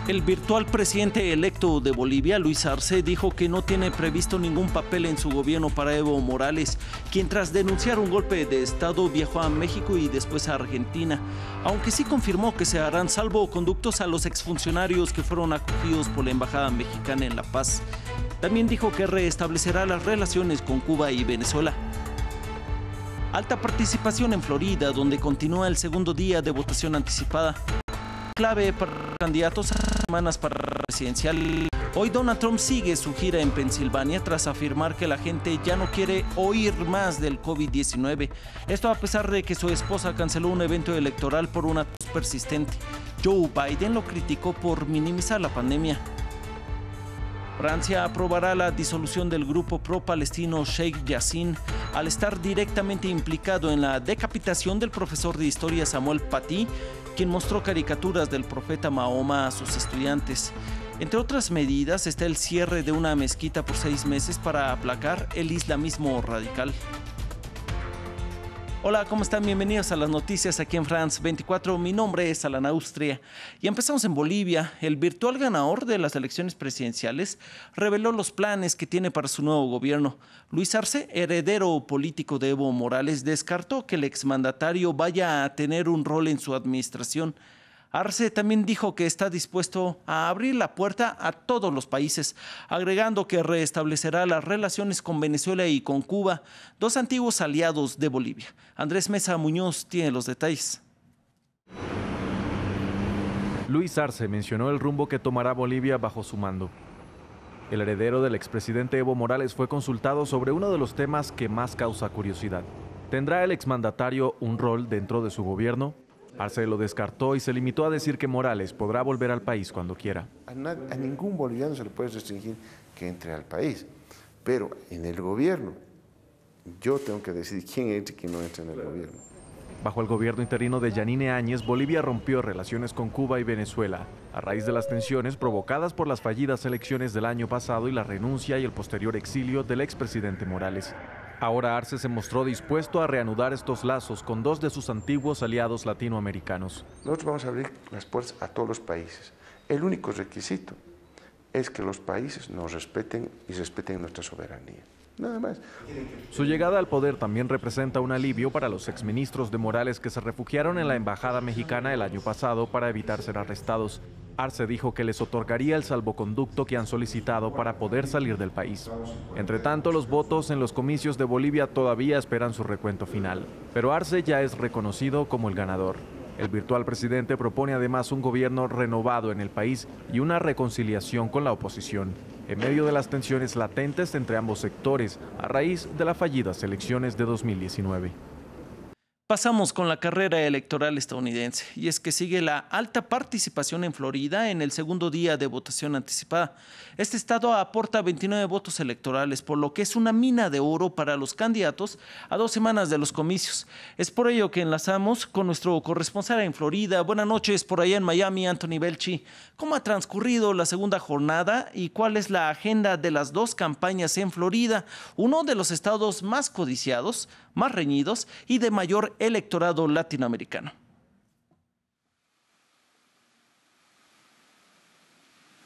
El virtual presidente electo de Bolivia, Luis Arce, dijo que no tiene previsto ningún papel en su gobierno para Evo Morales, quien tras denunciar un golpe de Estado viajó a México y después a Argentina, aunque sí confirmó que se harán salvoconductos a los exfuncionarios que fueron acogidos por la Embajada Mexicana en La Paz. También dijo que restablecerá las relaciones con Cuba y Venezuela. Alta participación en Florida, donde continúa el segundo día de votación anticipada. Clave para candidatos a semanas para presidencial. Hoy Donald Trump sigue su gira en Pensilvania tras afirmar que la gente ya no quiere oír más del COVID-19. Esto a pesar de que su esposa canceló un evento electoral por una tos persistente. Joe Biden lo criticó por minimizar la pandemia. Francia aprobará la disolución del grupo pro-palestino Sheikh Yassin al estar directamente implicado en la decapitación del profesor de historia Samuel Paty, quien mostró caricaturas del profeta Mahoma a sus estudiantes. Entre otras medidas está el cierre de una mezquita por 6 meses para aplacar el islamismo radical. Hola, ¿cómo están? Bienvenidos a las noticias aquí en France 24. Mi nombre es Alan Austria y empezamos en Bolivia. El virtual ganador de las elecciones presidenciales reveló los planes que tiene para su nuevo gobierno. Luis Arce, heredero político de Evo Morales, descartó que el exmandatario vaya a tener un rol en su administración. Arce también dijo que está dispuesto a abrir la puerta a todos los países, agregando que restablecerá las relaciones con Venezuela y con Cuba, dos antiguos aliados de Bolivia. Andrés Mesa Muñoz tiene los detalles. Luis Arce mencionó el rumbo que tomará Bolivia bajo su mando. El heredero del expresidente Evo Morales fue consultado sobre uno de los temas que más causa curiosidad. ¿Tendrá el exmandatario un rol dentro de su gobierno? Arce lo descartó y se limitó a decir que Morales podrá volver al país cuando quiera. A ningún boliviano se le puede restringir que entre al país, pero en el gobierno yo tengo que decidir quién entra y quién no entra en el gobierno. Bajo el gobierno interino de Yanine Áñez, Bolivia rompió relaciones con Cuba y Venezuela, a raíz de las tensiones provocadas por las fallidas elecciones del año pasado y la renuncia y el posterior exilio del expresidente Morales. Ahora Arce se mostró dispuesto a reanudar estos lazos con dos de sus antiguos aliados latinoamericanos. Nosotros vamos a abrir las puertas a todos los países. El único requisito es que los países nos respeten y respeten nuestra soberanía. Nada más. Su llegada al poder también representa un alivio para los exministros de Morales que se refugiaron en la embajada mexicana el año pasado para evitar ser arrestados. Arce dijo que les otorgaría el salvoconducto que han solicitado para poder salir del país. Entre tanto, los votos en los comicios de Bolivia todavía esperan su recuento final, pero Arce ya es reconocido como el ganador. El virtual presidente propone además un gobierno renovado en el país y una reconciliación con la oposición, en medio de las tensiones latentes entre ambos sectores a raíz de las fallidas elecciones de 2019. Pasamos con la carrera electoral estadounidense, y es que sigue la alta participación en Florida en el segundo día de votación anticipada. Este estado aporta 29 votos electorales, por lo que es una mina de oro para los candidatos a 2 semanas de los comicios. Es por ello que enlazamos con nuestro corresponsal en Florida. Buenas noches por allá en Miami, Anthony Belchi. ¿Cómo ha transcurrido la segunda jornada y cuál es la agenda de las dos campañas en Florida, uno de los estados más codiciados, más reñidos y de mayor electorado latinoamericano?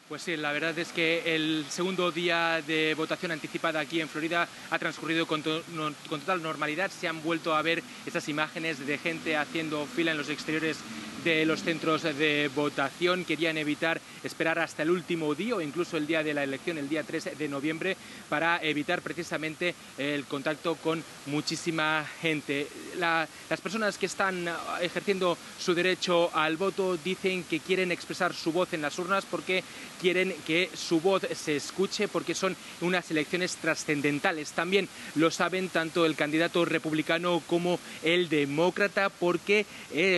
Pues sí, la verdad es que el segundo día de votación anticipada aquí en Florida ha transcurrido con total normalidad. Se han vuelto a ver estas imágenes de gente haciendo fila en los exteriores de los centros de votación. Querían evitar esperar hasta el último día o incluso el día de la elección, el día 3 de noviembre, para evitar precisamente el contacto con muchísima gente. Las personas que están ejerciendo su derecho al voto dicen que quieren expresar su voz en las urnas porque quieren que su voz se escuche, porque son unas elecciones trascendentales. También lo saben tanto el candidato republicano como el demócrata, porque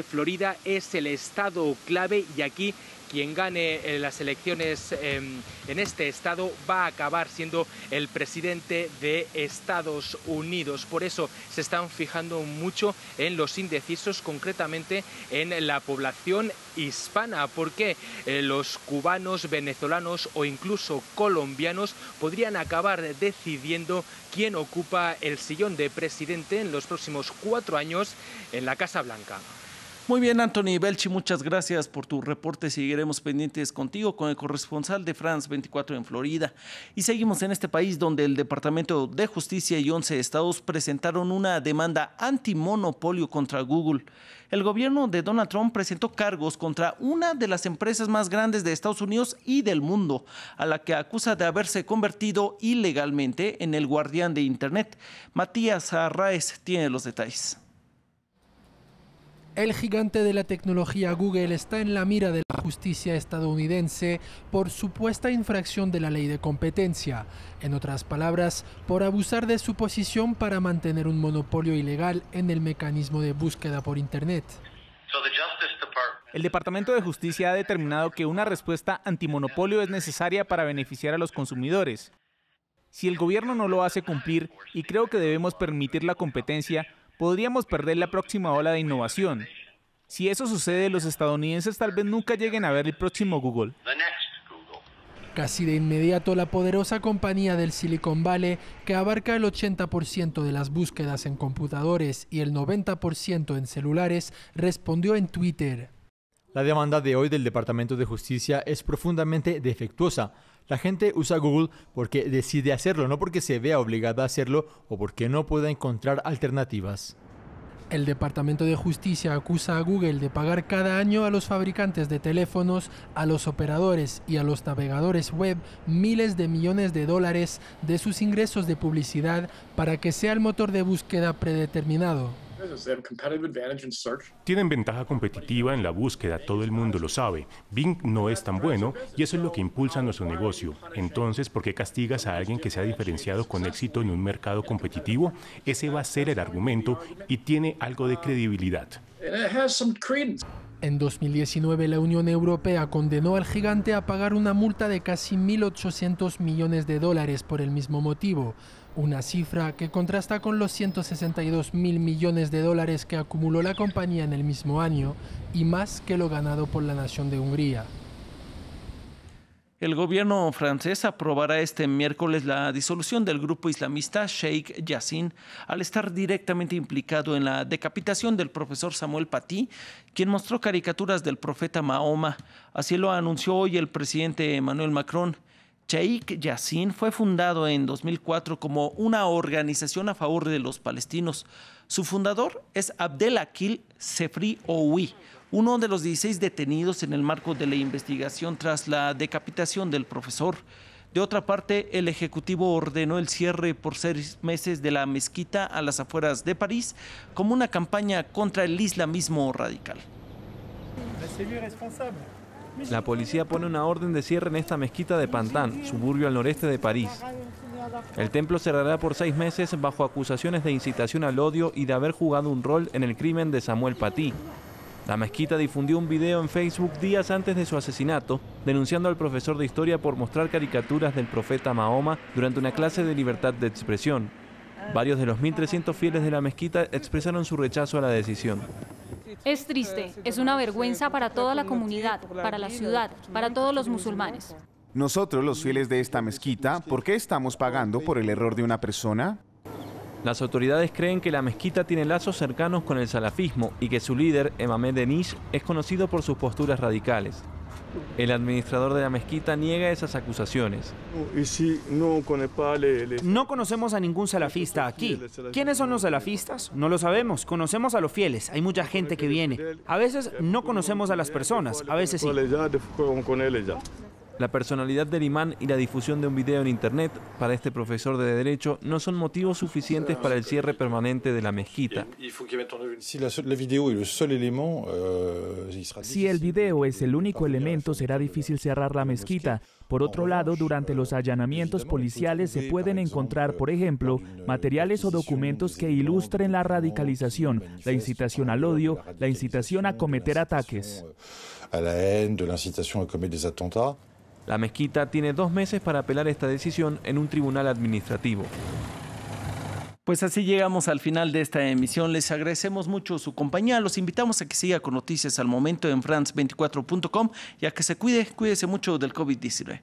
Florida es el estado clave y aquí quien gane las elecciones en este estado va a acabar siendo el presidente de Estados Unidos. Por eso se están fijando mucho en los indecisos, concretamente en la población hispana, porque los cubanos, venezolanos o incluso colombianos podrían acabar decidiendo quién ocupa el sillón de presidente en los próximos 4 años en la Casa Blanca. Muy bien, Anthony Belchi, muchas gracias por tu reporte. Seguiremos pendientes contigo con el corresponsal de France 24 en Florida. Y seguimos en este país donde el Departamento de Justicia y 11 estados presentaron una demanda antimonopolio contra Google. El gobierno de Donald Trump presentó cargos contra una de las empresas más grandes de Estados Unidos y del mundo, a la que acusa de haberse convertido ilegalmente en el guardián de Internet. Matías Arraez tiene los detalles. El gigante de la tecnología Google está en la mira de la justicia estadounidense por supuesta infracción de la ley de competencia. En otras palabras, por abusar de su posición para mantener un monopolio ilegal en el mecanismo de búsqueda por Internet. El Departamento de Justicia ha determinado que una respuesta antimonopolio es necesaria para beneficiar a los consumidores. Si el gobierno no lo hace cumplir, y creo que debemos permitir la competencia, podríamos perder la próxima ola de innovación. Si eso sucede, los estadounidenses tal vez nunca lleguen a ver el próximo Google. Casi de inmediato, la poderosa compañía del Silicon Valley, que abarca el 80% de las búsquedas en computadores y el 90% en celulares, respondió en Twitter. La demanda de hoy del Departamento de Justicia es profundamente defectuosa. La gente usa Google porque decide hacerlo, no porque se vea obligada a hacerlo o porque no pueda encontrar alternativas. El Departamento de Justicia acusa a Google de pagar cada año a los fabricantes de teléfonos, a los operadores y a los navegadores web miles de millones de dólares de sus ingresos de publicidad para que sea el motor de búsqueda predeterminado. Tienen ventaja competitiva en la búsqueda, todo el mundo lo sabe. Bing no es tan bueno y eso es lo que impulsa nuestro negocio. Entonces, ¿por qué castigas a alguien que se ha diferenciado con éxito en un mercado competitivo? Ese va a ser el argumento y tiene algo de credibilidad. En 2019, la Unión Europea condenó al gigante a pagar una multa de casi 1.800 millones de dólares por el mismo motivo, una cifra que contrasta con los 162.000 millones de dólares que acumuló la compañía en el mismo año y más que lo ganado por la nación de Hungría. El gobierno francés aprobará este miércoles la disolución del grupo islamista Sheikh Yassin al estar directamente implicado en la decapitación del profesor Samuel Paty, quien mostró caricaturas del profeta Mahoma. Así lo anunció hoy el presidente Emmanuel Macron. Sheikh Yassin fue fundado en 2004 como una organización a favor de los palestinos. Su fundador es Abdelakil Sefri Oui, uno de los 16 detenidos en el marco de la investigación tras la decapitación del profesor. De otra parte, el Ejecutivo ordenó el cierre por 6 meses de la mezquita a las afueras de París como una campaña contra el islamismo radical. La policía pone una orden de cierre en esta mezquita de Pantin, suburbio al noreste de París. El templo cerrará por 6 meses bajo acusaciones de incitación al odio y de haber jugado un rol en el crimen de Samuel Paty. La mezquita difundió un video en Facebook días antes de su asesinato, denunciando al profesor de historia por mostrar caricaturas del profeta Mahoma durante una clase de libertad de expresión. Varios de los 1.300 fieles de la mezquita expresaron su rechazo a la decisión. Es triste, es una vergüenza para toda la comunidad, para la ciudad, para todos los musulmanes. Nosotros, los fieles de esta mezquita, ¿por qué estamos pagando por el error de una persona? Las autoridades creen que la mezquita tiene lazos cercanos con el salafismo y que su líder, Emame Denish, es conocido por sus posturas radicales. El administrador de la mezquita niega esas acusaciones. No conocemos a ningún salafista aquí. ¿Quiénes son los salafistas? No lo sabemos. Conocemos a los fieles. Hay mucha gente que viene. A veces no conocemos a las personas, a veces sí. La personalidad del imán y la difusión de un video en internet para este profesor de derecho no son motivos suficientes para el cierre permanente de la mezquita. Si el video es el único elemento, será difícil cerrar la mezquita. Por otro lado, durante los allanamientos policiales se pueden encontrar, por ejemplo, materiales o documentos que ilustren la radicalización, la incitación al odio, la incitación a cometer ataques. La mezquita tiene 2 meses para apelar esta decisión en un tribunal administrativo. Pues así llegamos al final de esta emisión. Les agradecemos mucho su compañía. Los invitamos a que siga con Noticias al Momento en France24.com y a que se cuídese mucho del COVID-19.